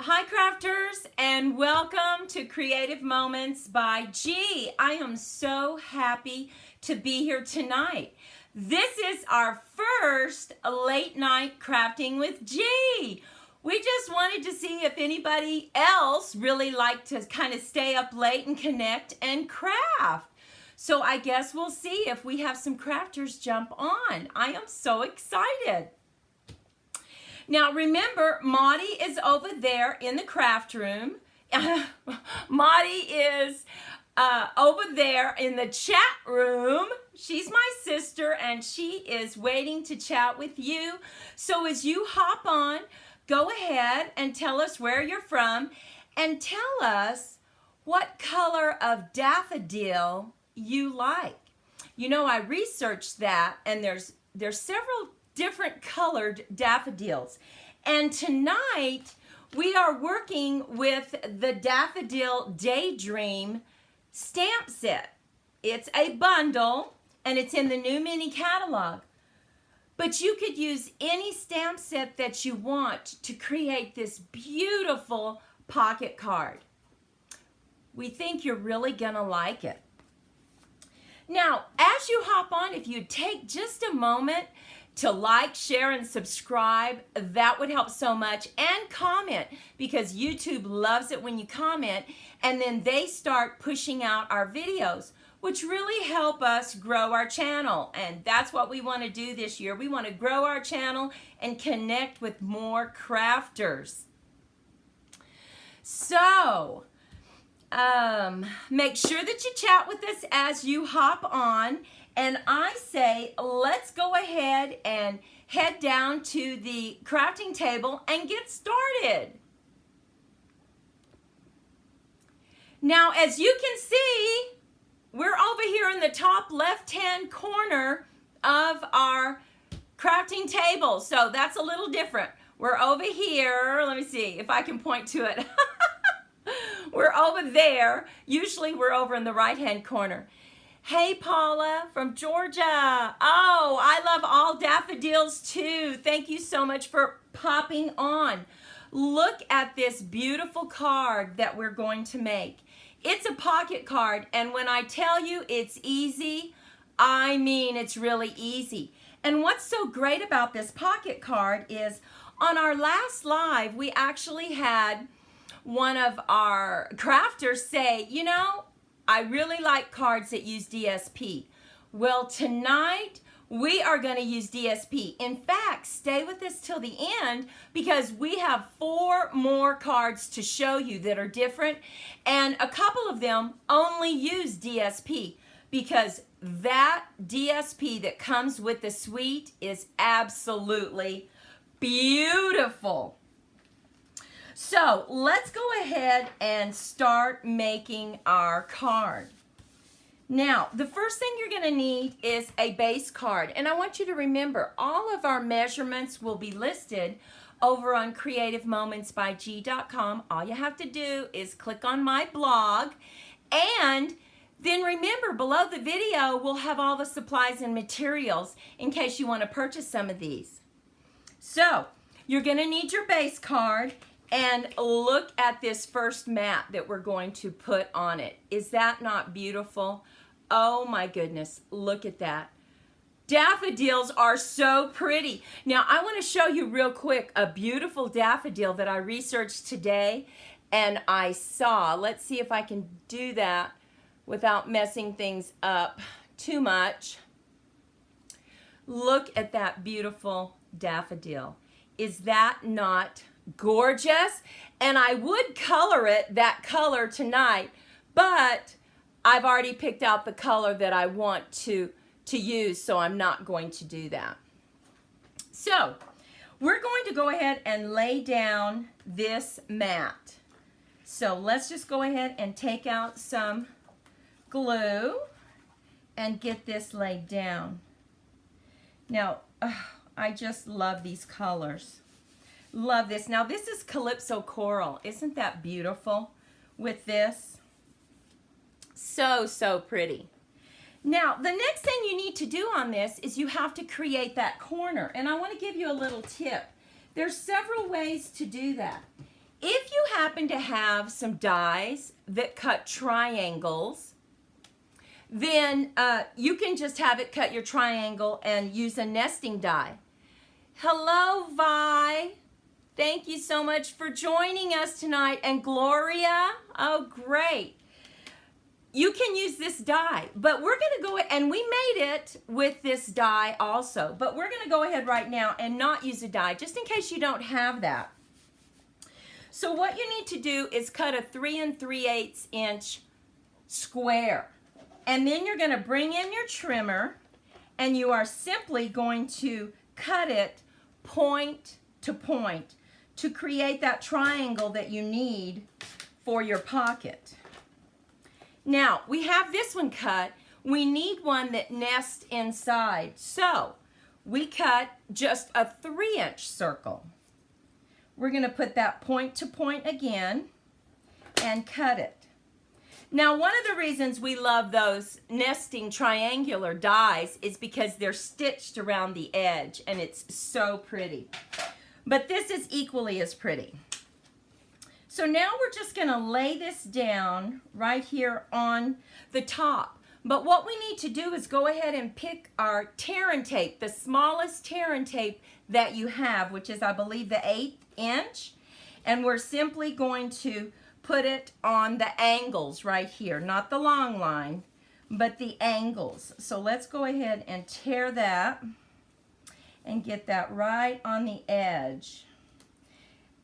Hi crafters, and welcome to Creative Moments by G. I am so happy to be here tonight. This is our first late night crafting with G. We just wanted to see if anybody else really liked to kind of stay up late and connect and craft. So I guess we'll see if we have some crafters jump on. I am so excited. Now remember, Maudie is over there in the craft room. Maudie is over there in the chat room. She's my sister and she is waiting to chat with you. So as you hop on, go ahead and tell us where you're from and tell us what color of daffodil you like. You know, I researched that and there's several different colored daffodils. And tonight we are working with the Daffodil Daydream stamp set. It's a bundle and it's in the new mini catalog. But you could use any stamp set that you want to create this beautiful pocket card. We think you're really gonna like it. Now, as you hop on, if you take just a moment to like, share, and subscribe, that would help so much. And comment, because YouTube loves it when you comment, and then they start pushing out our videos, which really help us grow our channel. And that's what we want to do this year. We want to grow our channel and connect with more crafters. So, make sure that you chat with us as you hop on. And I say, let's go ahead and head down to the crafting table and get started. Now, as you can see, we're over here in the top left-hand corner of our crafting table. So that's a little different. We're over here. Let me see if I can point to it. We're over there. Usually we're over in the right-hand corner. Hey, Paula from Georgia. Oh, I love all daffodils too. Thank you so much for popping on. Look at this beautiful card that we're going to make. It's a pocket card, and when I tell you it's easy, I mean it's really easy. And what's so great about this pocket card is on our last live, we actually had one of our crafters say, you know, I really like cards that use DSP. Well, tonight we are going to use DSP. In fact, stay with us till the end because we have 4 more cards to show you that are different, and a couple of them only use DSP because that DSP that comes with the suite is absolutely beautiful. So let's go ahead and start making our card. Now, the first thing you're going to need is a base card. And I want you to remember, all of our measurements will be listed over on creativemomentsbyg.com. All you have to do is click on my blog. And then remember, below the video, we'll have all the supplies and materials in case you want to purchase some of these. So, you're going to need your base card. And look at this first mat that we're going to put on it. Is that not beautiful? Oh my goodness, look at that. Daffodils are so pretty. Now I want to show you real quick a beautiful daffodil that I researched today and I saw. Let's see if I can do that without messing things up too much. Look at that beautiful daffodil. Is that not gorgeous? And I would color it that color tonight, but I've already picked out the color that I want to use, so I'm not going to do that. So we're going to go ahead and lay down this mat. So let's just go ahead and take out some glue and get this laid down. Now, I just love these colors. Love this. Now this is Calypso Coral. Isn't that beautiful with this? So, so pretty. Now the next thing you need to do on this is you have to create that corner. And I want to give you a little tip. There's several ways to do that. If you happen to have some dies that cut triangles, then you can just have it cut your triangle and use a nesting die. Hello, Vi. Thank you so much for joining us tonight. And Gloria, oh, great. You can use this die, but we're going to go, and we made it with this die also, but we're going to go ahead right now and not use a die, just in case you don't have that. So what you need to do is cut a 3 3/8 inch square. And then you're going to bring in your trimmer, and you are simply going to cut it point to point to create that triangle that you need for your pocket. Now, we have this one cut. We need one that nests inside. So, we cut just a 3-inch circle. We're going to put that point to point again and cut it. Now, one of the reasons we love those nesting triangular dies is because they're stitched around the edge, and it's so pretty. But this is equally as pretty. So now we're just going to lay this down right here on the top. But what we need to do is go ahead and pick our tear and tape, the smallest tear and tape that you have, which is, I believe, the 1/8 inch. And we're simply going to put it on the angles right here, not the long line, but the angles. So let's go ahead and tear that and get that right on the edge.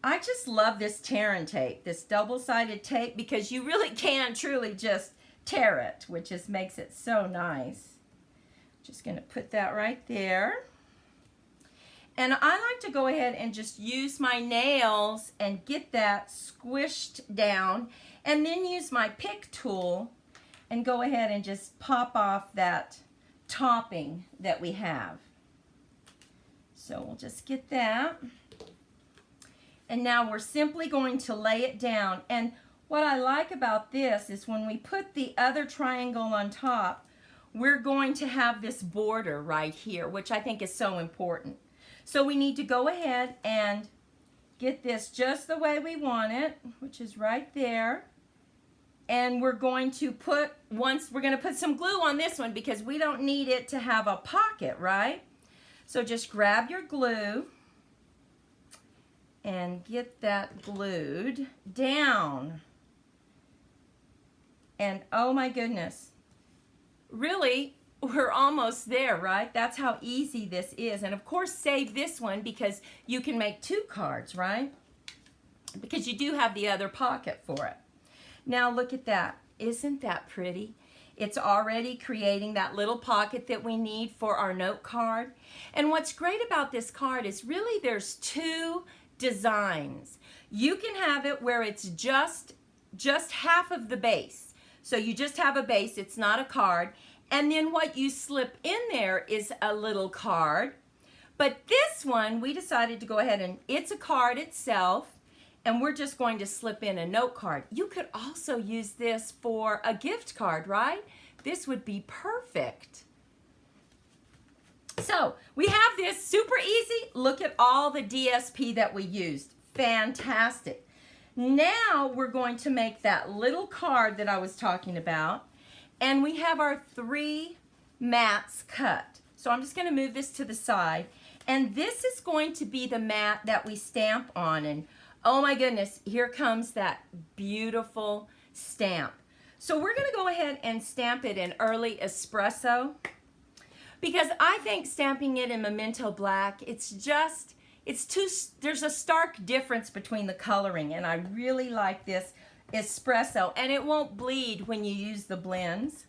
I just love this tear and tape, this double-sided tape, because you really can truly just tear it, which just makes it so nice. Just going to put that right there. And I like to go ahead and just use my nails and get that squished down, and then use my pick tool and go ahead and just pop off that topping that we have. So we'll just get that. And now we're simply going to lay it down. And what I like about this is when we put the other triangle on top, we're going to have this border right here, which I think is so important. So we need to go ahead and get this just the way we want it, which is right there. And we're going to put, we're going to put some glue on this one because we don't need it to have a pocket, right? So just grab your glue and get that glued down. And oh my goodness, really, we're almost there, right? That's how easy this is. And of course, save this one because you can make 2 cards, right? Because you do have the other pocket for it. Now look at that. Isn't that pretty? It's already creating that little pocket that we need for our note card. And what's great about this card is really there's 2 designs. You can have it where it's just half of the base. So you just have a base, it's not a card. And then what you slip in there is a little card. But this one, we decided to go ahead and it's a card itself, and we're just going to slip in a note card. You could also use this for a gift card, right? This would be perfect. So we have this super easy. Look at all the DSP that we used. Fantastic. Now we're going to make that little card that I was talking about, and we have our 3 mats cut. So I'm just going to move this to the side, and this is going to be the mat that we stamp on. And oh my goodness, here comes that beautiful stamp. So we're going to go ahead and stamp it in early espresso, because I think stamping it in Memento Black, there's a stark difference between the coloring, and I really like this espresso, and it won't bleed when you use the blends.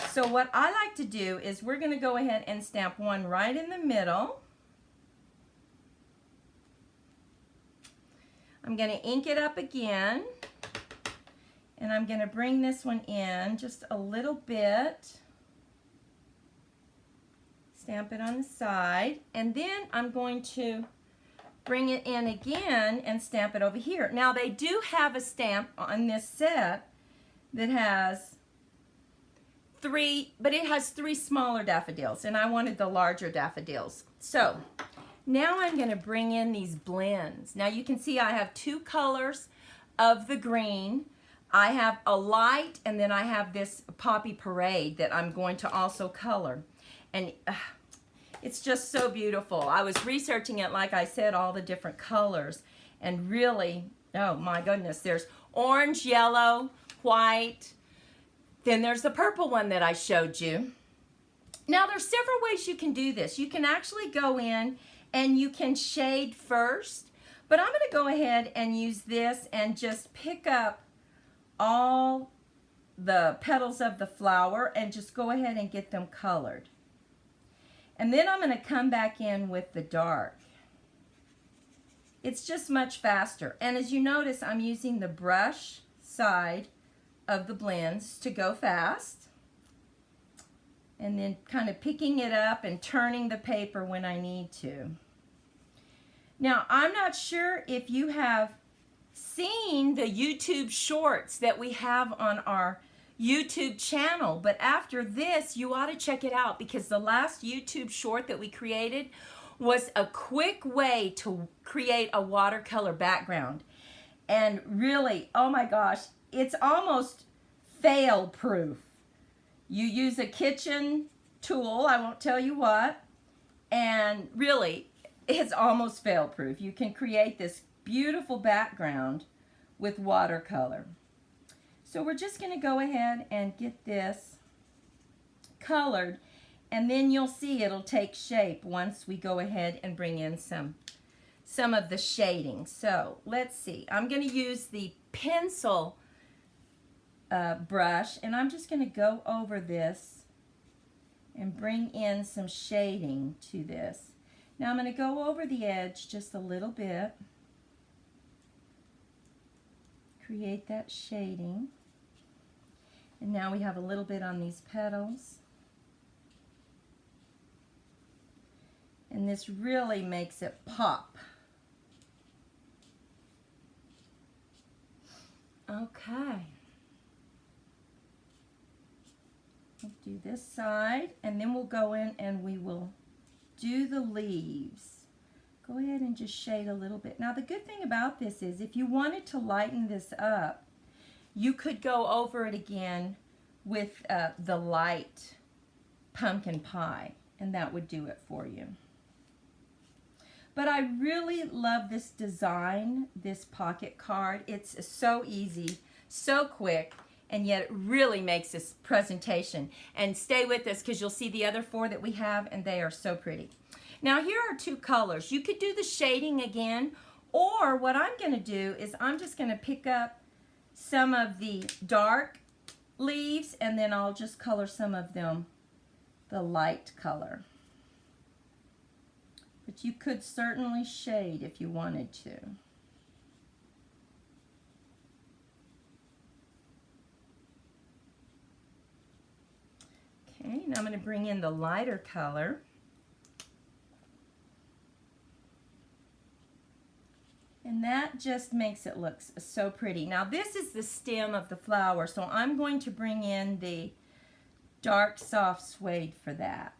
So what I like to do is we're going to go ahead and stamp one right in the middle. I'm going to ink it up again, and I'm going to bring this one in just a little bit. Stamp it on the side, and then I'm going to bring it in again and stamp it over here. Now they do have a stamp on this set that has 3, but it has 3 smaller daffodils, and I wanted the larger daffodils. So Now I'm going to bring in these blends. Now you can see I have two colors of the green. I have a light, and then I have this Poppy Parade that I'm going to also color. And it's just so beautiful. I was researching it, like I said, all the different colors. And really, oh my goodness, there's orange, yellow, white. Then there's the purple one that I showed you. Now there's several ways you can do this. You can actually go in and you can shade first. But I'm going to go ahead and use this and just pick up all the petals of the flower and just go ahead and get them colored. And then I'm going to come back in with the dark. It's just much faster. And as you notice, I'm using the brush side of the blends to go fast. And then kind of picking it up and turning the paper when I need to. Now, I'm not sure if you have seen the YouTube shorts that we have on our YouTube channel, but after this you ought to check it out, because the last YouTube short that we created was a quick way to create a watercolor background. And really, oh my gosh, it's almost fail proof. You use a kitchen tool, I won't tell you what, and really it's almost fail proof. You can create this beautiful background with watercolor. So we're just going to go ahead and get this colored, and then you'll see it'll take shape once we go ahead and bring in some of the shading. So let's see. I'm going to use the pencil brush, and I'm just going to go over this and bring in some shading to this. Now I'm going to go over the edge just a little bit. Create that shading. And now we have a little bit on these petals. And this really makes it pop. Okay. We'll do this side, and then we'll go in and we will do the leaves. Go ahead and just shade a little bit. Now the good thing about this is if you wanted to lighten this up, you could go over it again with the light pumpkin pie, and that would do it for you. But I really love this design, this pocket card. It's so easy, so quick, and yet it really makes this presentation. And stay with us because you'll see the other four that we have, and they are so pretty. Now here are two colors. You could do the shading again, or what I'm going to do is I'm just going to pick up some of the dark leaves, and then I'll just color some of them the light color. But you could certainly shade if you wanted to. Okay, now I'm going to bring in the lighter color. And that just makes it look so pretty. Now this is the stem of the flower, so I'm going to bring in the dark soft suede for that.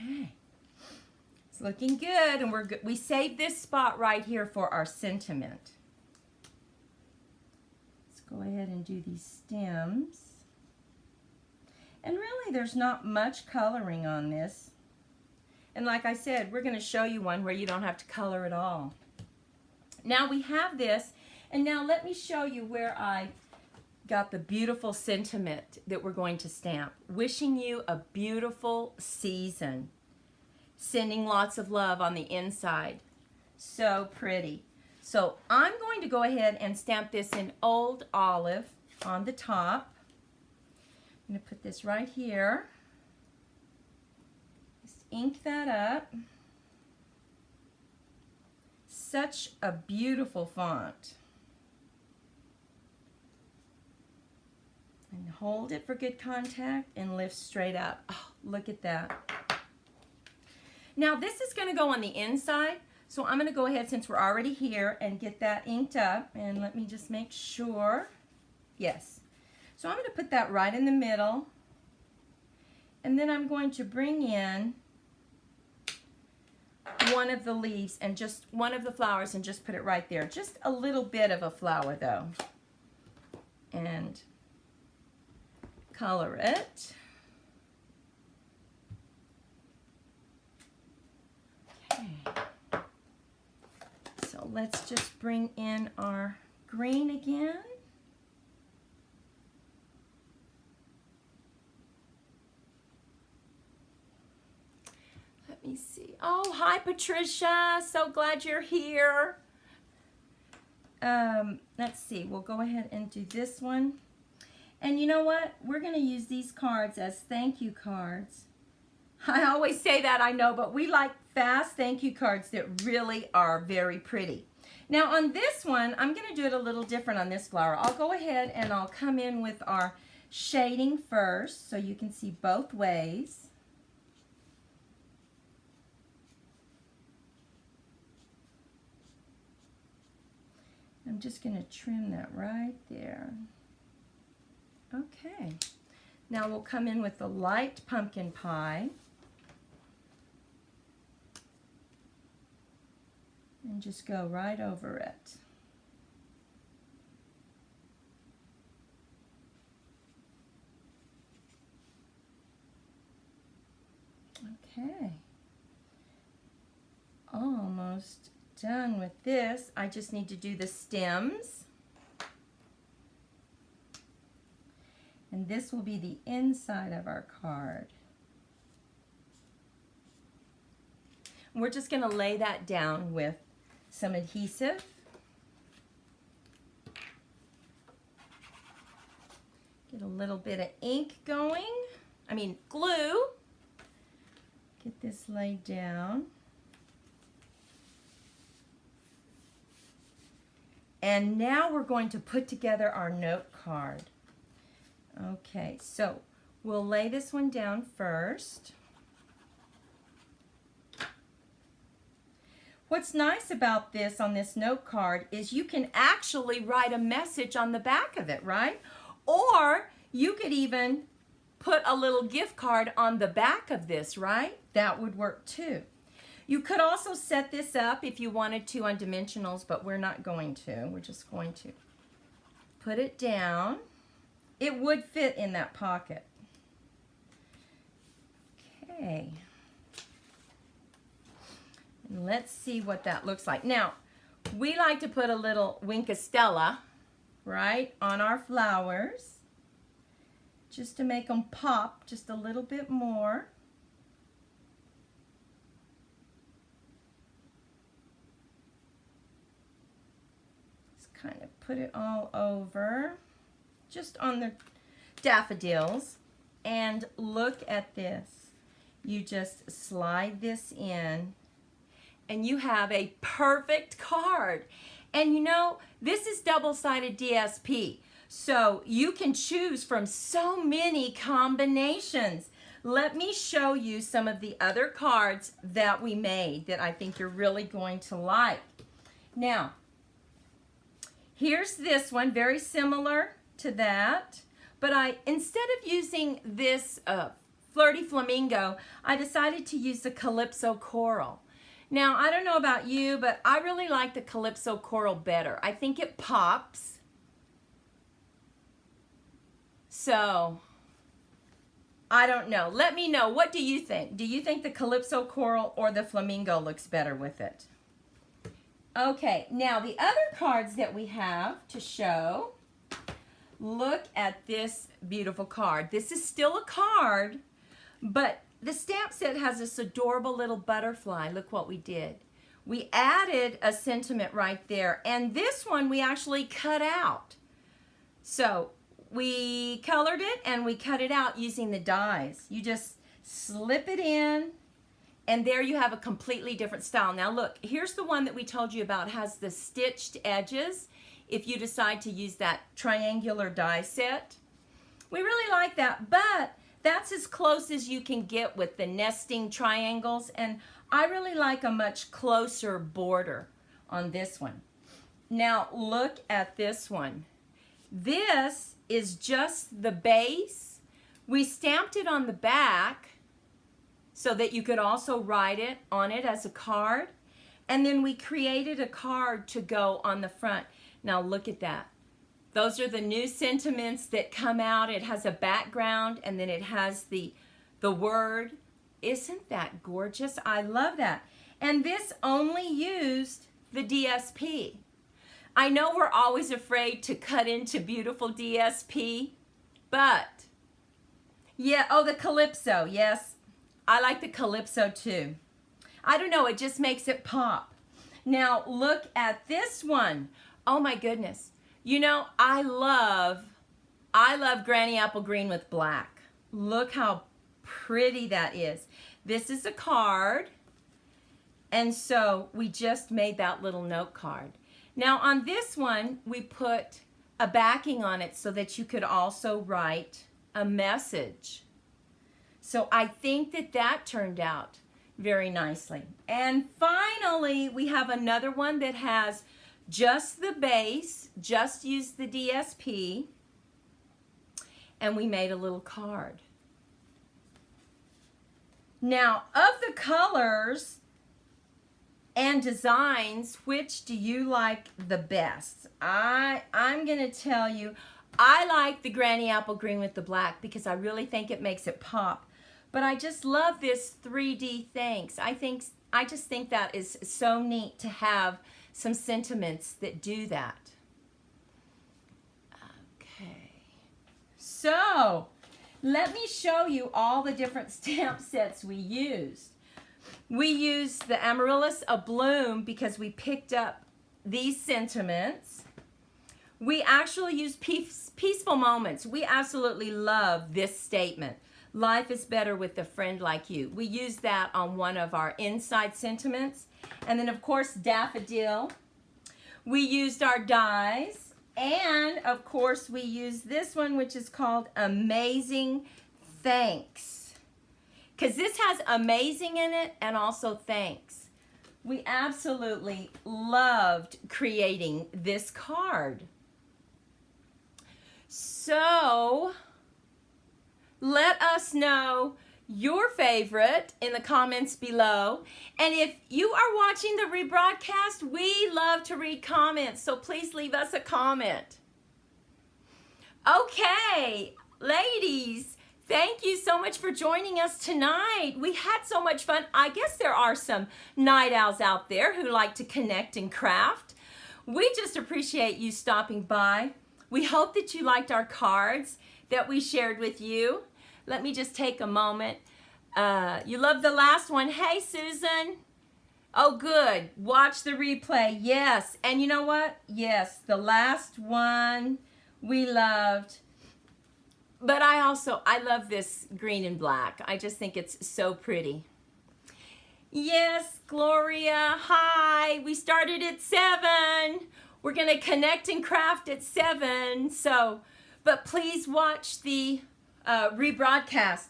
Okay, it's looking good, and we saved this spot right here for our sentiment. Let's go ahead and do these stems. And really, there's not much coloring on this. And like I said, we're going to show you one where you don't have to color at all. Now we have this, and now let me show you where I got the beautiful sentiment that we're going to stamp. Wishing you a beautiful season. Sending lots of love on the inside. So pretty. So I'm going to go ahead and stamp this in Old Olive on the top. I'm going to put this right here. Just ink that up. Such a beautiful font. And hold it for good contact and lift straight up. Oh, look at that. Now this is going to go on the inside, so I'm going to go ahead, since we're already here, and get that inked up. And let me just make sure. Yes. So I'm going to put that right in the middle. And then I'm going to bring in one of the leaves and just one of the flowers and just put it right there. Just a little bit of a flower though. And color it. Okay. So let's just bring in our green again. Let me see. Oh, hi Patricia. So glad you're here. Let's see. We'll go ahead and do this one. And you know what? We're going to use these cards as thank you cards. I always say that, I know, but we like fast thank you cards that really are very pretty. Now on this one, I'm going to do it a little different on this flower. I'll go ahead and I'll come in with our shading first so you can see both ways. I'm just going to trim that right there. Okay. Now we'll come in with the light pumpkin pie. And just go right over it. Okay. Almost done with this. I just need to do the stems. And this will be the inside of our card. We're just going to lay that down with some adhesive. Get a little bit of ink going. Glue. Get this laid down. And now we're going to put together our note card. Okay, so we'll lay this one down first. What's nice about this on this note card is you can actually write a message on the back of it, right? Or you could even put a little gift card on the back of this, right? That would work too. You could also set this up if you wanted to on dimensionals, but we're not going to. We're just going to put it down. It would fit in that pocket. Okay. And let's see what that looks like. Now, we like to put a little Wink of Stella, right, on our flowers, just to make them pop just a little bit more. Just kind of put it all over, just on the daffodils. And look at this. You just slide this in and you have a perfect card. And you know, this is double-sided DSP, so you can choose from so many combinations. Let me show you some of the other cards that we made that I think you're really going to like. Now, here's this one, very similar to that, but instead of using this Flirty Flamingo, I decided to use the Calypso Coral. Now, I don't know about you, but I really like the Calypso Coral better. I think it pops. So, I don't know. Let me know. What do you think? Do you think the Calypso Coral or the Flamingo looks better with it? Okay, now the other cards that we have to show, look at this beautiful card. This is still a card, but the stamp set has this adorable little butterfly. Look what we did. We added a sentiment right there, and this one we actually cut out. So we colored it and we cut it out using the dies. You just slip it in, and there you have a completely different style. Now look, here's the one that we told you about. It has the stitched edges if you decide to use that triangular die set. We really like that, but that's as close as you can get with the nesting triangles, and I really like a much closer border on this one. Now look at this one. This is just the base. We stamped it on the back so that you could also write it on it as a card. And then we created a card to go on the front. Now look at that. Those are the new sentiments that come out. It has a background and then it has the word. Isn't that gorgeous? I love that. And this only used the DSP. I know we're always afraid to cut into beautiful DSP, but yeah, oh, the Calypso, yes. I like the Calypso too. I don't know, it just makes it pop. Now look at this one. Oh my goodness. You know, I love Granny Apple Green with black. Look how pretty that is. This is a card. And so we just made that little note card. Now on this one, we put a backing on it so that you could also write a message. So I think that that turned out very nicely. And finally, we have another one that has just the base, just use the DSP, and we made a little card. Now, of the colors and designs, which do you like the best? I'm gonna tell you, I like the Granny Apple Green with the black because I really think it makes it pop. But I just love this 3D thanks. I just think that is so neat to have some sentiments that do that. Okay. So, let me show you all the different stamp sets we used. We used the Amaryllis of Bloom because we picked up these sentiments. We actually used Peaceful Moments. We absolutely love this statement. Life is better with a friend like you. We used that on one of our inside sentiments. And then, of course, Daffodil. We used our dies. And, of course, we used this one, which is called Amazing Thanks. Because this has amazing in it and also thanks. We absolutely loved creating this card. So, let us know your favorite in the comments below. And if you are watching the rebroadcast, we love to read comments, so please leave us a comment. Okay, ladies, thank you so much for joining us tonight. We had so much fun. I guess there are some night owls out there who like to connect and craft. We just appreciate you stopping by. We hope that you liked our cards that we shared with you. Let me just take a moment. You loved the last one. Hey, Susan. Oh, good. Watch the replay. Yes. And you know what? Yes, the last one we loved. But I love this green and black. I just think it's so pretty. Yes, Gloria. Hi. We started at 7. We're going to connect and craft at 7. So, but please watch the rebroadcast.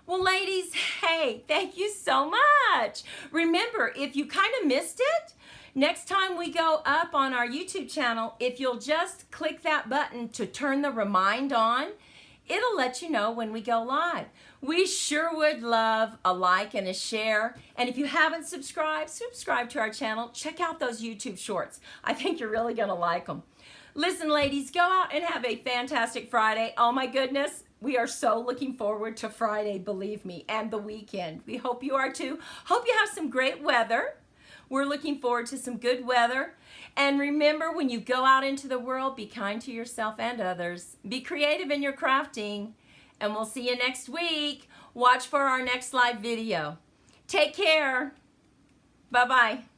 Well, ladies, hey, thank you so much. Remember, if you kind of missed it, next time we go up on our YouTube channel, if you'll just click that button to turn the remind on, it'll let you know when we go live. We sure would love a like and a share. And if you haven't subscribed, subscribe to our channel. Check out those YouTube shorts. I think you're really going to like them. Listen, ladies, go out and have a fantastic Friday. Oh, my goodness. We are so looking forward to Friday, believe me, and the weekend. We hope you are too. Hope you have some great weather. We're looking forward to some good weather. And remember, when you go out into the world, be kind to yourself and others. Be creative in your crafting. And we'll see you next week. Watch for our next live video. Take care. Bye-bye.